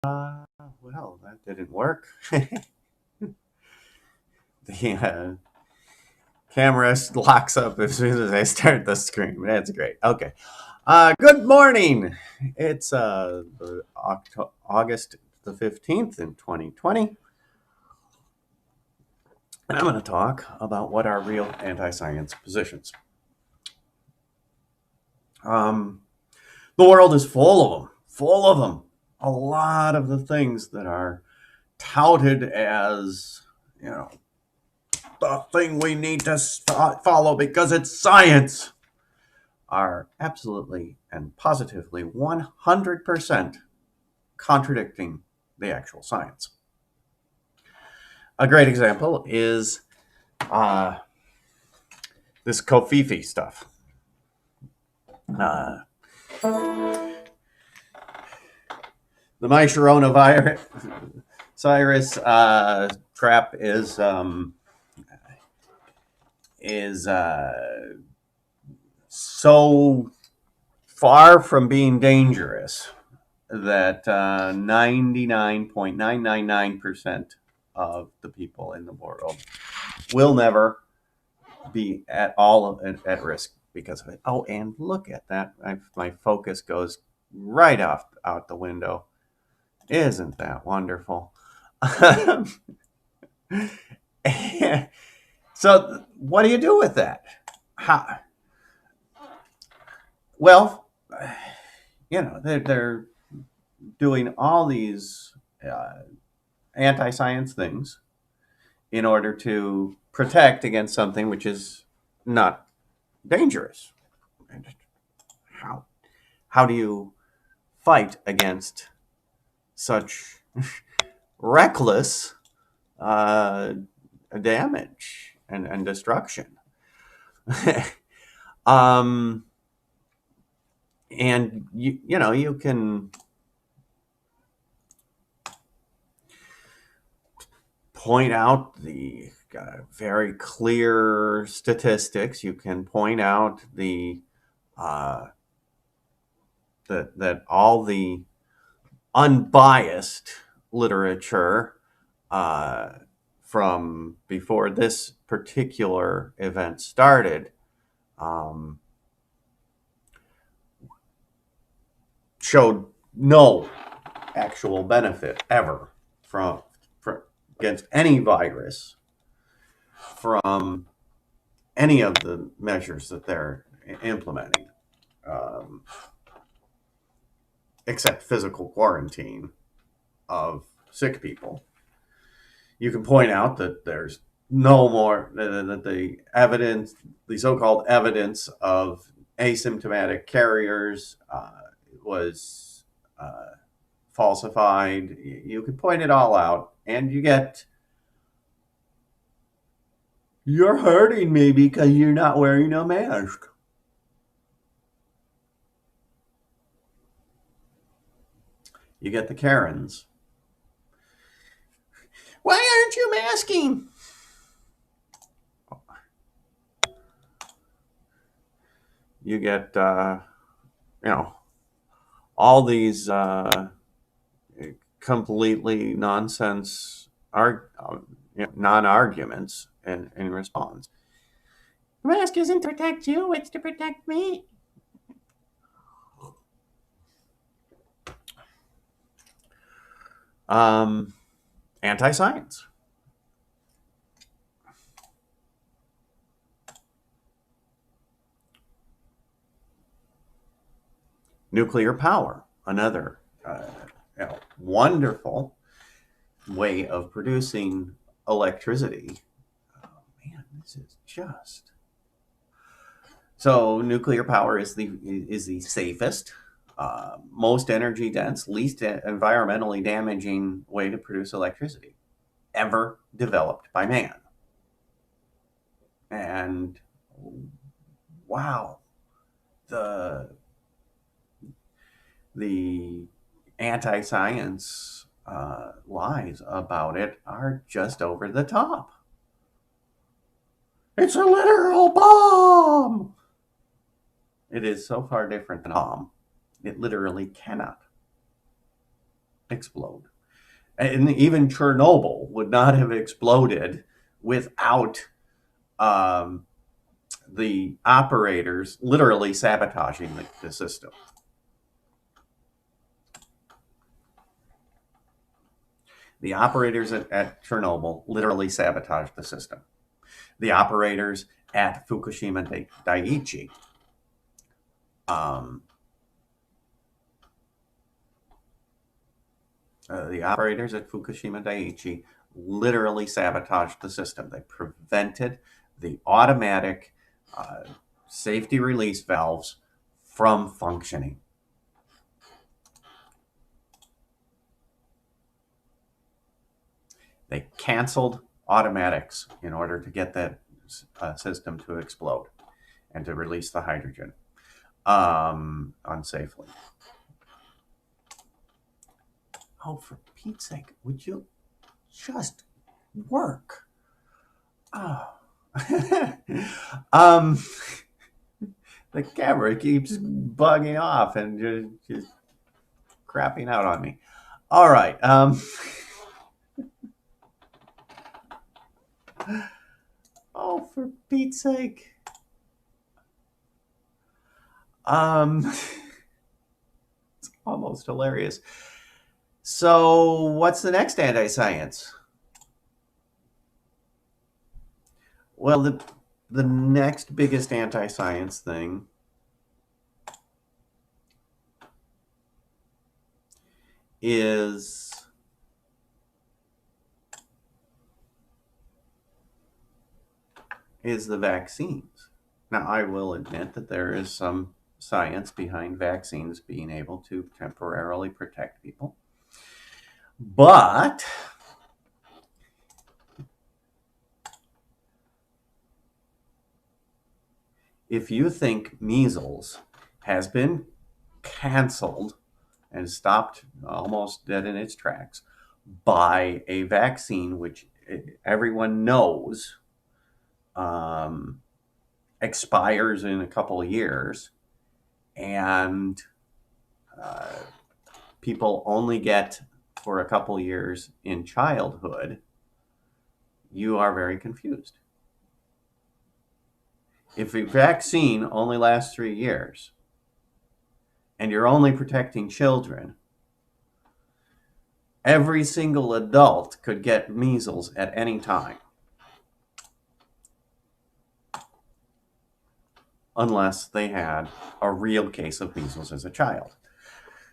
Well, that didn't work. The camera locks up as soon as I start the screen. That's great. Okay. Good morning. It's August the 15th in 2020. And I'm going to talk about what are real anti science positions. Um, the world is full of them, full of them. A lot of the things that are touted as, you know, the thing we need to follow because it's science are absolutely and positively 100% contradicting the actual science. A great example is uh, this Kofifi stuff. Uh, the Myshorona virus crap is so far from being dangerous that 99.999% of the people in the world will never be at all at risk because of it. Oh, and look at that. My focus goes right off out the window. Isn't that wonderful? So, what do you do with that? How, well, they're doing all these uh, anti-science things in order to protect against something which is not dangerous. And how how do you fight against such reckless uh, damage and destruction? um, and you can point out the very clear statistics. You can point out the uh, that all the unbiased literature uh, from before this particular event started um, showed no actual benefit ever from against any virus from any of the measures that they're implementing, um, except physical quarantine of sick people. You can point out that there's no more that the so-called evidence of asymptomatic carriers was falsified. You can point it all out, and you're hurting me because you're not wearing a mask. You get the Karens. Why aren't you masking? You get you know all these completely nonsense non-arguments in response. The mask isn't to protect you; it's to protect me. Um, Anti-science. Nuclear power, another wonderful way of producing electricity. Oh man, this is just so. Nuclear power is the safest, most energy dense, least environmentally damaging way to produce electricity ever developed by man. And wow, the the anti-science lies about it are just over the top. It's a literal bomb. It is so far different than a bomb. It literally cannot explode. And even Chernobyl would not have exploded without um, the operators literally sabotaging the system. The operators at Chernobyl literally sabotaged the system. The operators at Fukushima Daiichi um, the operators at Fukushima Daiichi literally sabotaged the system. They prevented the automatic safety release valves from functioning. They canceled automatics in order to get that system to explode and to release the hydrogen unsafely. Oh, for Pete's sake, would you just work? Oh. The camera keeps bugging off and just crapping out on me. All right. Oh, for Pete's sake. It's almost hilarious. So, what's the next anti-science? Well, the next biggest anti-science thing is the vaccines. Now, I will admit that there is some science behind vaccines being able to temporarily protect people. But if you think measles has been canceled and stopped almost dead in its tracks by a vaccine which everyone knows expires in a couple of years, and people only get for a couple of years in childhood, you are very confused. If a vaccine only lasts 3 years and you're only protecting children, every single adult could get measles at any time. Unless they had a real case of measles as a child.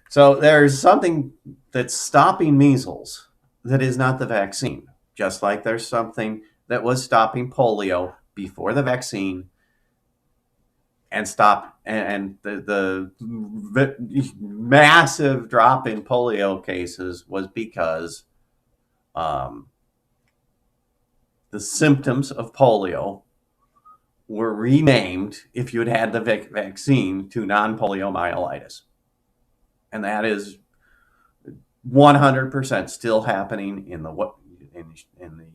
So there's something that's stopping measles that is not the vaccine. Just like there's something that was stopping polio before the vaccine and the massive drop in polio cases was because the symptoms of polio were renamed, if you had the vaccine, to non-poliomyelitis. And that is 100% still happening in the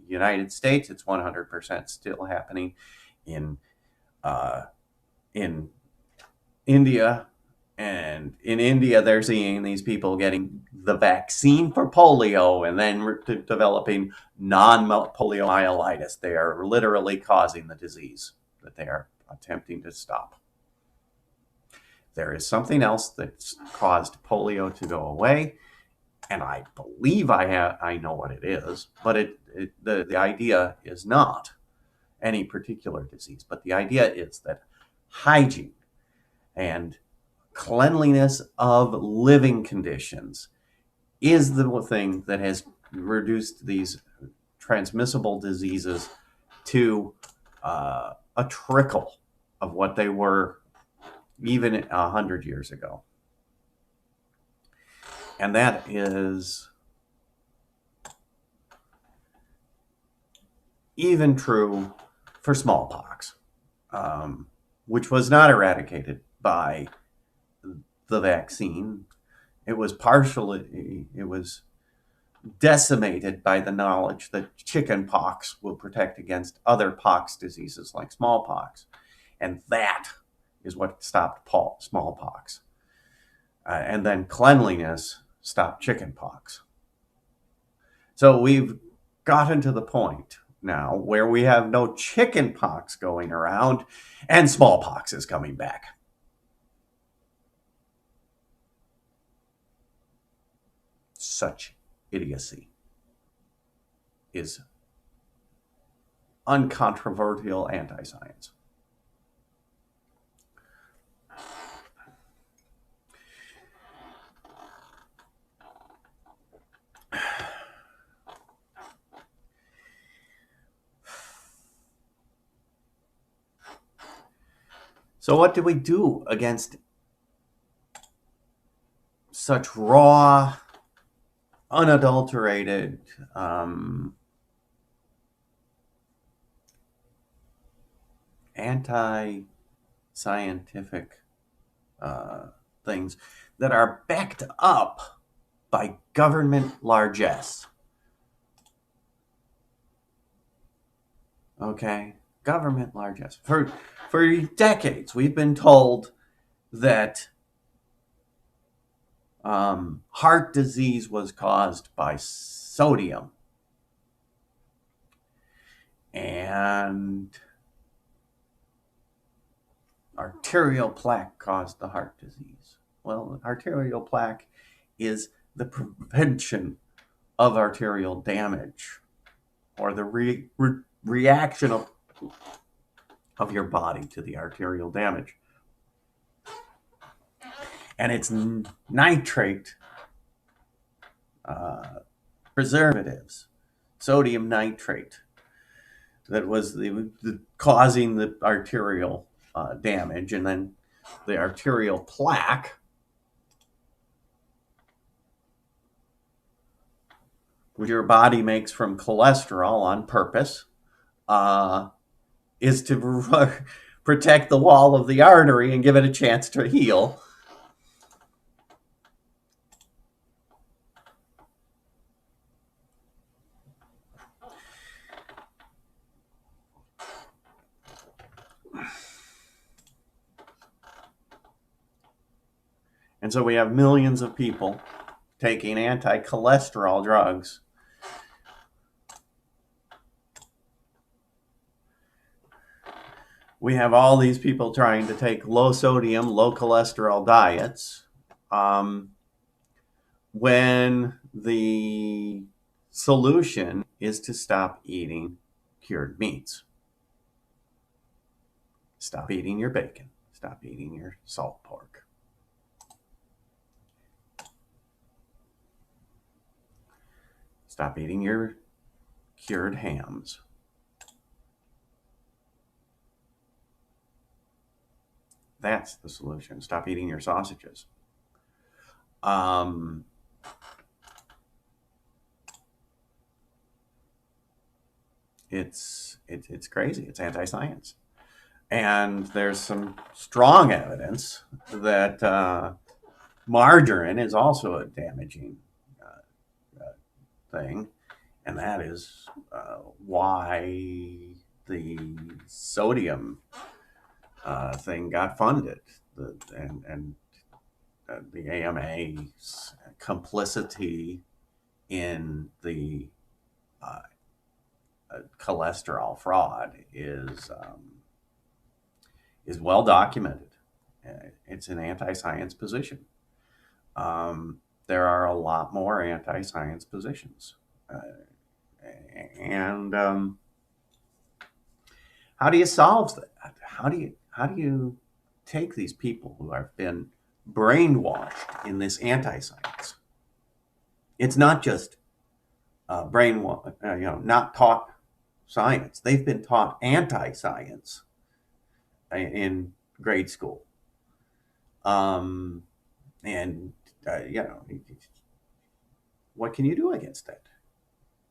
United States. It's 100% still happening in India. And in India, they're seeing these people getting the vaccine for polio and then developing non-poliomyelitis. They are literally causing the disease that they are attempting to stop. There is something else that's caused polio to go away, and I believe I know what it is, but the idea is not any particular disease, but the idea is that hygiene and cleanliness of living conditions is the thing that has reduced these transmissible diseases to a trickle of what they were even 100 years ago. And that is even true for smallpox, which was not eradicated by the vaccine. It was decimated by the knowledge that chicken pox will protect against other pox diseases like smallpox. And that is what stopped smallpox. And then cleanliness stop chickenpox. So we've gotten to the point now where we have no chickenpox going around and smallpox is coming back. Such idiocy is uncontroversial anti-science. So what do we do against such raw, unadulterated, anti-scientific things that are backed up by government largesse? Okay, government largesse. For decades, we've been told that heart disease was caused by sodium, and arterial plaque caused the heart disease. Well, arterial plaque is the prevention of arterial damage, or the reaction of your body to the arterial damage. And it's nitrate preservatives, sodium nitrate, that was causing the arterial damage, and then the arterial plaque, which your body makes from cholesterol on purpose, is to protect the wall of the artery and give it a chance to heal. And so we have millions of people taking anti-cholesterol drugs. We have all these people trying to take low sodium, low cholesterol diets, when the solution is to stop eating cured meats. Stop eating your bacon. Stop eating your salt pork. Stop eating your cured hams. That's the solution. Stop eating your sausages. It's crazy. It's anti-science. And there's some strong evidence that margarine is also a damaging thing, and that is why the sodium thing got funded, and the AMA's complicity in the cholesterol fraud is well documented. It's an anti-science position. There are a lot more anti-science positions, and how do you solve that? How do you take these people who have been brainwashed in this anti-science? It's not just not taught science. They've been taught anti-science in grade school, and what can you do against that?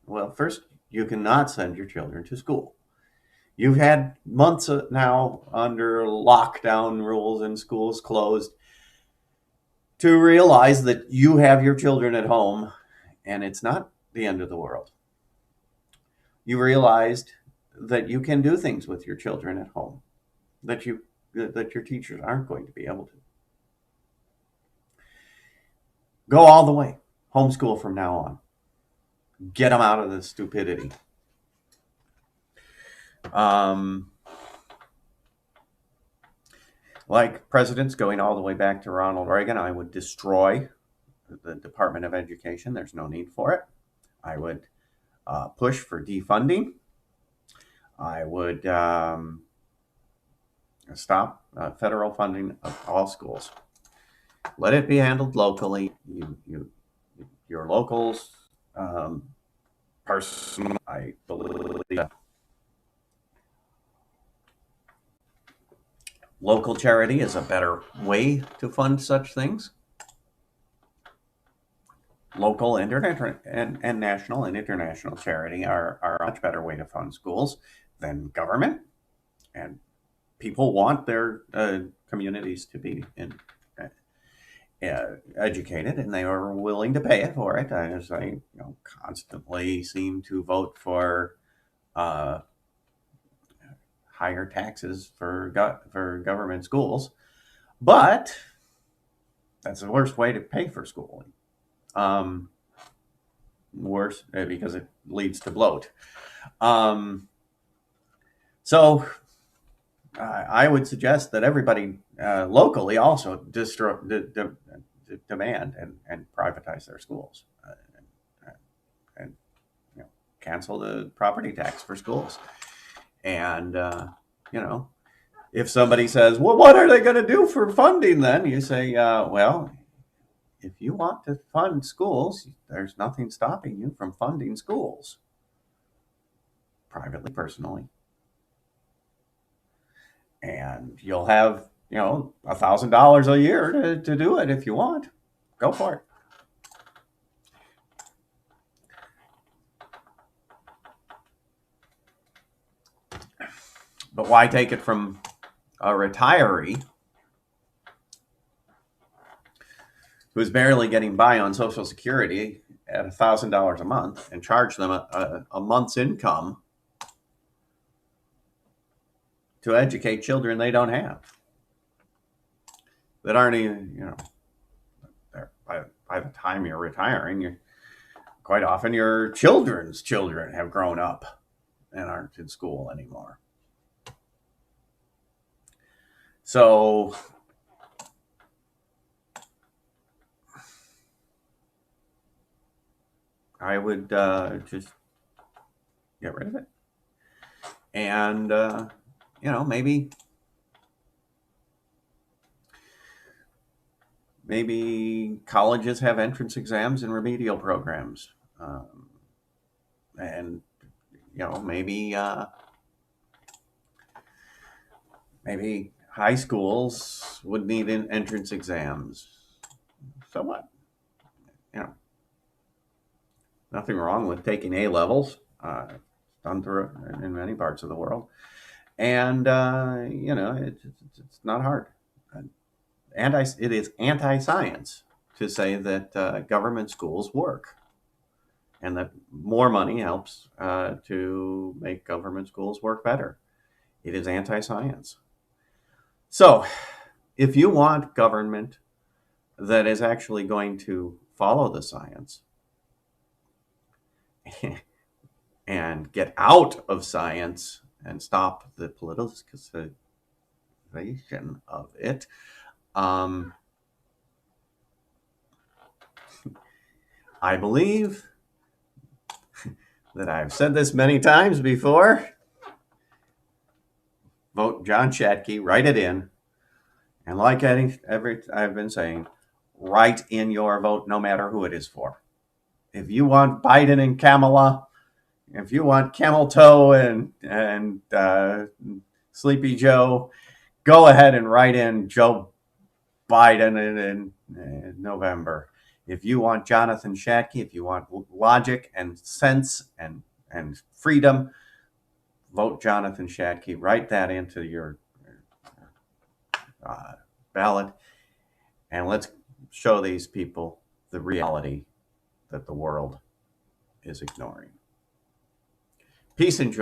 Well, first, you cannot send your children to school. You've had months now under lockdown rules and schools closed to realize that you have your children at home, and it's not the end of the world. You realized that you can do things with your children at home that your teachers aren't going to be able to. Go all the way. Homeschool from now on. Get them out of the stupidity. Like presidents going all the way back to Ronald Reagan, I would destroy the Department of Education. There's no need for it. I would push for defunding. I would stop federal funding of all schools. Let it be handled locally. Your locals, person, I believe. Local charity is a better way to fund such things. Local and national and international charity are a much better way to fund schools than government. And people want their communities to be educated, and they are willing to pay for it. As I constantly seem to vote for higher taxes for government schools, but that's the worst way to pay for schooling. Worse because it leads to bloat. So I would suggest that everybody locally also demand and privatize their schools and cancel the property tax for schools. And if somebody says, well, what are they going to do for funding then? You say, well, if you want to fund schools, there's nothing stopping you from funding schools privately, personally. And you'll have, $1,000 a year to do it if you want. Go for it. But why take it from a retiree who's barely getting by on Social Security at $1,000 a month and charge them a month's income to educate children they don't have, that aren't even, by the time you're retiring, quite often your children's children have grown up and aren't in school anymore. So I would just get rid of it. And, maybe colleges have entrance exams and remedial programs. And, maybe high schools would need entrance exams. So what? Nothing wrong with taking A levels, done through in many parts of the world, and it's not hard. It is anti-science to say that government schools work, and that more money helps to make government schools work better. It is anti-science. So, if you want government that is actually going to follow the science and get out of science and stop the politicization of it, I believe that I've said this many times before. Vote John Shatke, write it in. And like I've been saying, write in your vote no matter who it is for. If you want Biden and Kamala, if you want Camel Toe and Sleepy Joe, go ahead and write in Joe Biden in November. If you want Jonathan Shatke, if you want logic and sense and freedom, vote Jonathan Shatke. Write that into your ballot, and let's show these people the reality that the world is ignoring. Peace and joy.